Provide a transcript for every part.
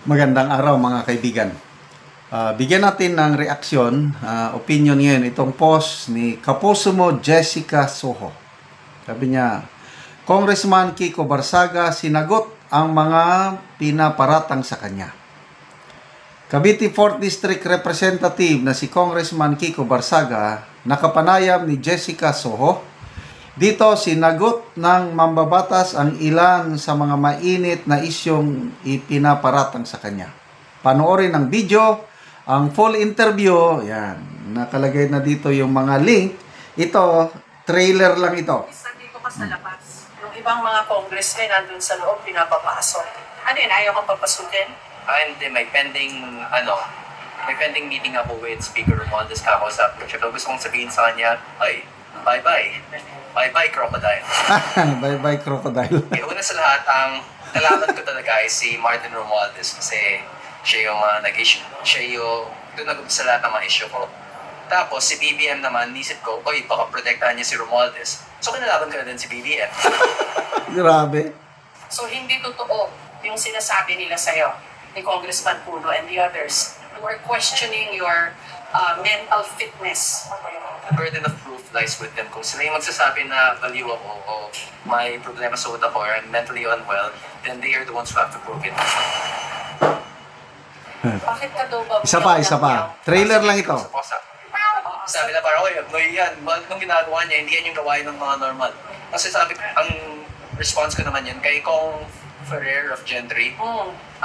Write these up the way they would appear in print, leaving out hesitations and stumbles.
Magandang araw mga kaibigan. Bigyan natin ng reaksyon, opinion ngayon, itong post ni kapuso mo Jessica Soho. Sabi niya, Congressman Kiko Barsaga sinagot ang mga pinaparatang sa kanya. Cavite 4th District Representative na si Congressman Kiko Barsaga nakapanayam ni Jessica Soho. Dito sinagot ng mambabatas ang ilan sa mga mainit na isyong ipinaparatang sa kanya. Panoorin ang video, ang full interview, yan, nakalagay na dito yung mga link. Ito, trailer lang ito. Dito ka sa labas. Yung ibang mga congressmen nandun sa loob, pinapapasok. Ano yun, ayaw kang papasukin? Hindi, may pending meeting ako with Speaker Romualdez kakausap. Tsaka gusto kong sabihin sa kanya, ay, bye-bye. Bye-bye, crocodile. Bye-bye, crocodile. Una sa lahat, ang kalaban ko talaga ay si Martin Romualdez kasi siya yung doon nag-umpisa lahat ng mga issue ko. Tapos, si BBM naman, nisip ko, baka protektahan niya si Romualdez. So, kinalaban ko na din si BBM. Grabe. So, hindi totoo yung sinasabi nila sa'yo, ni Congressman Puno and the others. You are questioning your mental fitness. The burden of proof lies with them. Kung sila yung magsasabi na baliw ako o may problema sa utak ko or I'm mentally unwell, then they are the ones who have to prove it. Bakit ka daw ba? Isa pa. Trailer lang ito. Sabi na parang, Noy yan, nung ginagawa niya, hindi yan yung gawain ng mga normal. Kasi sabi ko, ang response ko naman yan, kay Kong Ferrer of Gentry,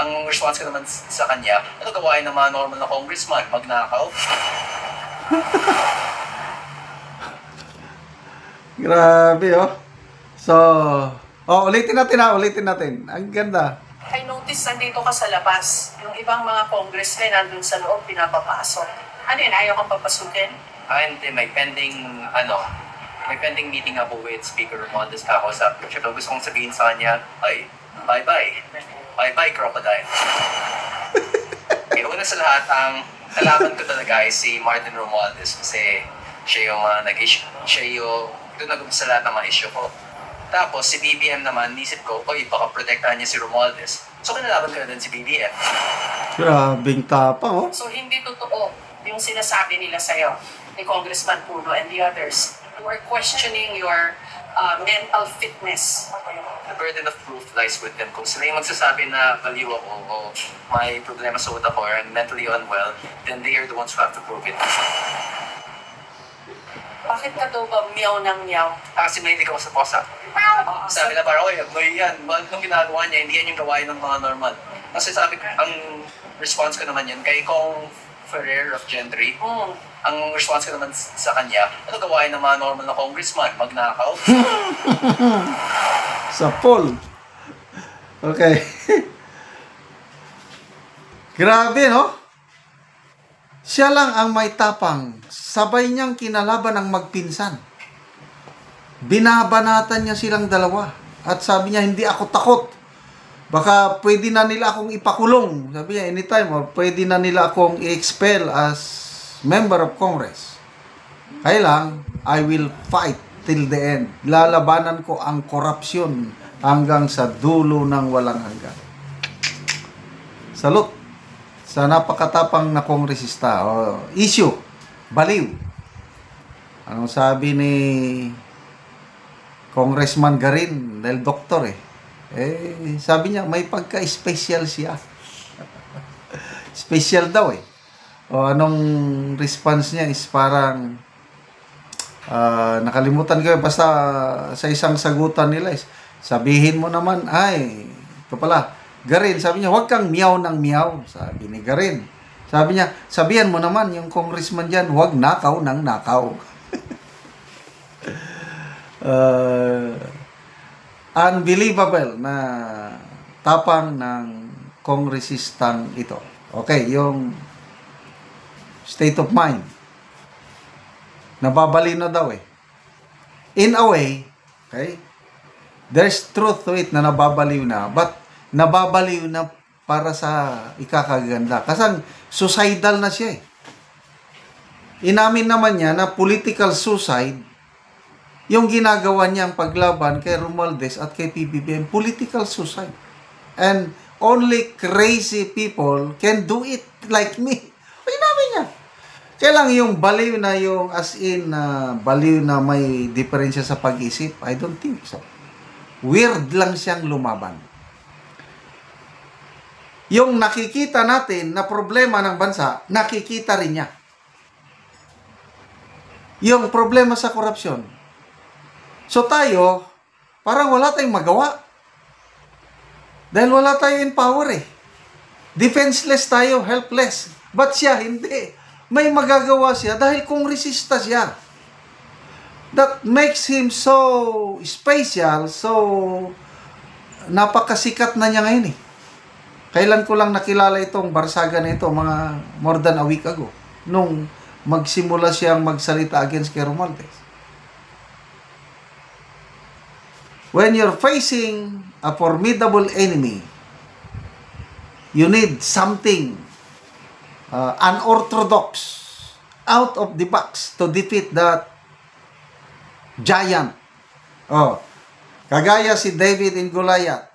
ang response ko naman sa kanya, ano gawain ng mga normal na congressman? Magnakaw? Grabe, oh. So, ulitin natin. Ang ganda. I notice nandito ka sa labas. Yung ibang mga congressmen nandun sa loob, pinapapasok. Ano yun, ayaw kang papasukin? Hindi, may pending meeting ako with Speaker Romualdez kakausap. Tsaka gusto kong sabihin sa kanya, ay, bye-bye. Bye-bye, crocodile. Una sa lahat, ang kalaban ko talaga ay si Martin Romualdez kasi siya yung doon nag-umpisa lahat ng mga issue ko. Tapos, si BBM naman, nisip ko, baka protektahan niya si Romualdez. So, kinalaban ko na din si BBM. Grabing tapang, oh. So, hindi totoo yung sinasabi nila sa'yo, ni Congressman Puno and the others. You are questioning your mental fitness. The burden of proof lies with them. Kung sila yung magsasabi na baliw ako o may problema sa utak ko or I'm mentally unwell, then they are the ones who have to prove it. Bakit ka daw ba meow ng meow? Kasi mahilig ako sa posa. Sabi na parang, Noy yan, nung ginagawa niya, hindi yan yung gawain ng mga normal. Kasi sabi ko, ang response ko naman yan, kay Kong Ferrer of Gentry, ang response ko naman sa kanya, ano gawain ng mga normal na congressman? Magnakaw? Sa poll. Okay. Grabe, no? Siya lang ang may tapang. Sabay niyang kinalaban ang magpinsan. Binabanatan niya silang dalawa. At sabi niya, hindi ako takot. Baka pwede na nila akong ipakulong. Sabi niya, anytime. Or pwede na nila akong i-expel as member of Congress. Kaya lang, I will fight till the end. Lalabanan ko ang korupsyon hanggang sa dulo ng walang hanggan. Salute sa napakatapang na kongresista. Issue, baliw. Anong sabi ni Congressman Garin, dahil doktor sabi niya, may pagka-special siya. Special daw anong response niya is parang, nakalimutan ko basta sa isang sagutan nila is, sabihin mo naman, ito pala, Garin, sabi niya, huwag kang meow ng meow. Sabi ni Garin. Sabi niya, sabihan mo naman yung congressman dyan, huwag nakaw ng nakaw. Unbelievable na tapang ng kongresistang ito. Okay, yung state of mind. Nababali na daw In a way, okay, there's truth to it na nababaliw na, but nababaliw na para sa ikakaganda. Kasi suicidal na siya Inamin naman niya na political suicide yung ginagawa niyang paglaban kay Romualdez at kay PBBM, political suicide. And Only crazy people can do it like me. Ay, namin yan. Kaya lang yung baliw na yung as in baliw na may diferensya sa pag-isip, I don't think so. Weird lang siyang lumaban. Yung nakikita natin na problema ng bansa, nakikita rin niya. Yung problema sa korupsyon. So tayo, parang wala tayong magawa. Dahil wala tayo in power eh. Defenseless tayo, helpless. But siya, hindi. May magagawa siya dahil kongresista siya. That makes him so special, so napakasikat na niya ngayon eh. Kailan ko lang nakilala itong Barsaga na ito, mga more than a week ago, nung magsimula siyang magsalita against kay Romualdez. When you're facing a formidable enemy, you need something unorthodox, out of the box to defeat that giant. Oh, kagaya si David and Goliath.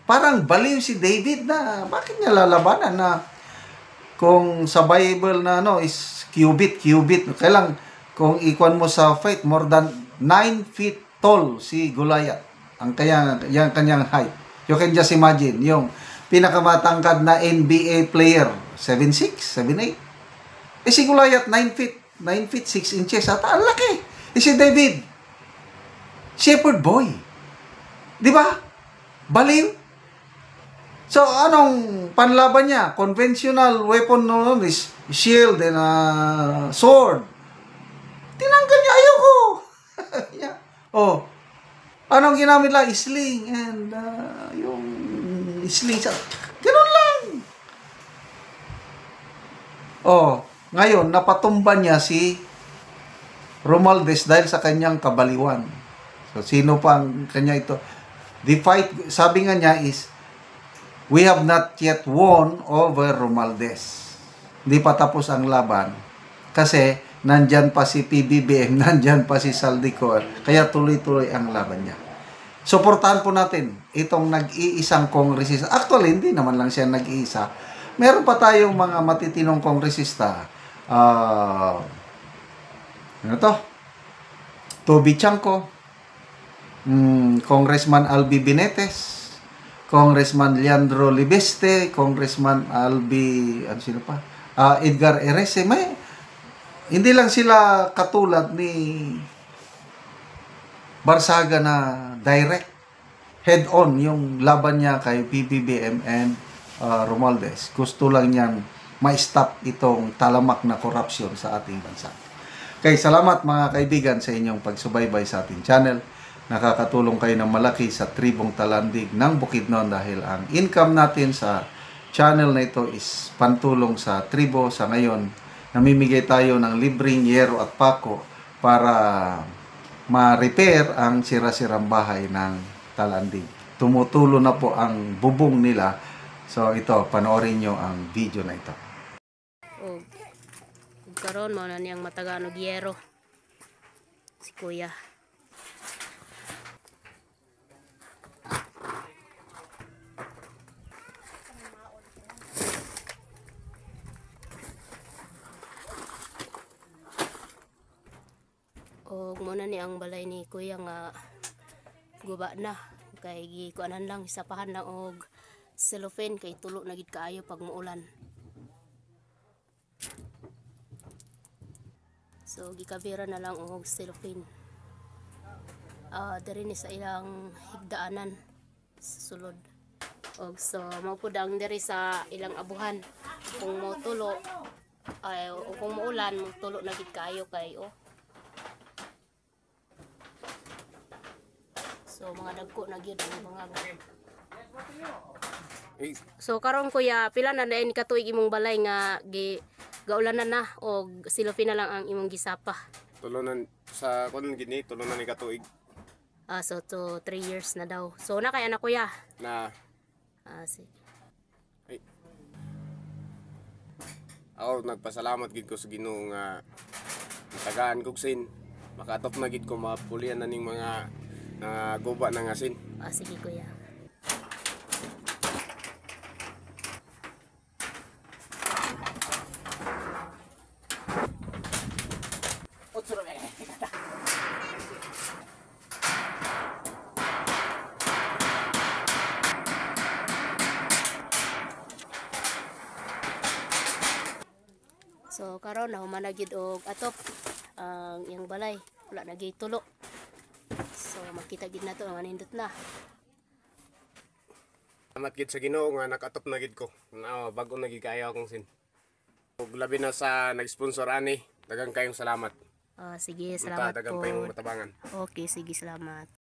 Parang baliw si David na bakit niya lalabanan na kung sa Bible na is cubit. Kailang kung ikuan mo sa faith, more than 9 feet tall si Goliath. Ang kanyang height. You can just imagine, yung pinakamatangkad na NBA player, 7'6", 7'8". Si Goliath, 9 feet 6 inches. At ang laki. Si David, shepherd boy. Di ba? Baliw. So, anong panlaban niya? Conventional weapon noon is shield and sword. Tinanggal niya, ayoko. Yeah. Oh. Anong ginamit lang? Sling and yung sling. Ganun lang. Oh. Ngayon, napatumba niya si Romualdez dahil sa kanyang kabaliwan. So, sino pa ang kanya ito? The fight, sabi nga niya is, we have not yet won over Romualdez. Hindi pa tapos ang laban. Kasi, nandyan pa si PBBM, nandyan pa si Saldico. Kaya tuloy-tuloy ang laban niya. Suportahan po natin itong nag-iisang kongresista. Actually, hindi naman lang siya nag-iisa. Meron pa tayong mga matitinong kongresista. Ano to? Toby Chanco, Congressman Albi Binetes, Congressman Leandro Libeste, Congressman Albi, sino pa? Edgar Erese. Hindi lang sila katulad ni Barsaga na direct, head-on yung laban niya kay PBBM and Romualdez. Gusto lang niyang ma-stop itong talamak na corruption sa ating bansa. Okay, salamat mga kaibigan sa inyong pagsubaybay sa ating channel. Nakakatulong kayo ng malaki sa tribong Talandig ng Bukidnon dahil ang income natin sa channel na ito is pantulong sa tribo. Sa ngayon, namimigay tayo ng libreng yero at pako para ma-repair ang sira-sirang bahay ng Talandig. Tumutulo na po ang bubong nila. So ito, panoorin nyo ang video na ito. Karon mo na niyang mataga og yero si kuya. Og muna ni ang balay ni kuya nga guba na kay gikuanan lang isapahan na og cellophane kay tulo na gid kaayo pag muulan. So gikabira na lang og cellophane. Diri ni sa ilang higdaanan sa sulod. Og so mao pud ang diri sa ilang abuhan. Kung mo tulo o kung muulan mo tulo na gid kaayo kay So mga dagko na gyud ang mga So karon kuya, pila na dayon katuig imong balay nga gaulanan na o silopin na lang ang imong gisapa? Tulunan sa kunon gini, tulunan ni katuig. So to 3 years na daw. So na kay anak kuya. Na Sige. ay, ako nagpasalamat gid ko sa Ginoo nga tagaan kog sin. Makatop na gid ko mapulian na ning mga guba ng asin. Sige kuya. karon na humana gyud og atop ang iyang balay wala na gyud tulo. So makita gid nato ang nindot na. Salamat gid sa Ginoo nga nakatop na gid ko. Bago na gid kaayo akong sin. Ug labi na sa nag-sponsor ani, daghang kayong salamat. Sige, salamat Daghang po. pa yung matabangan. Okay, sige, salamat.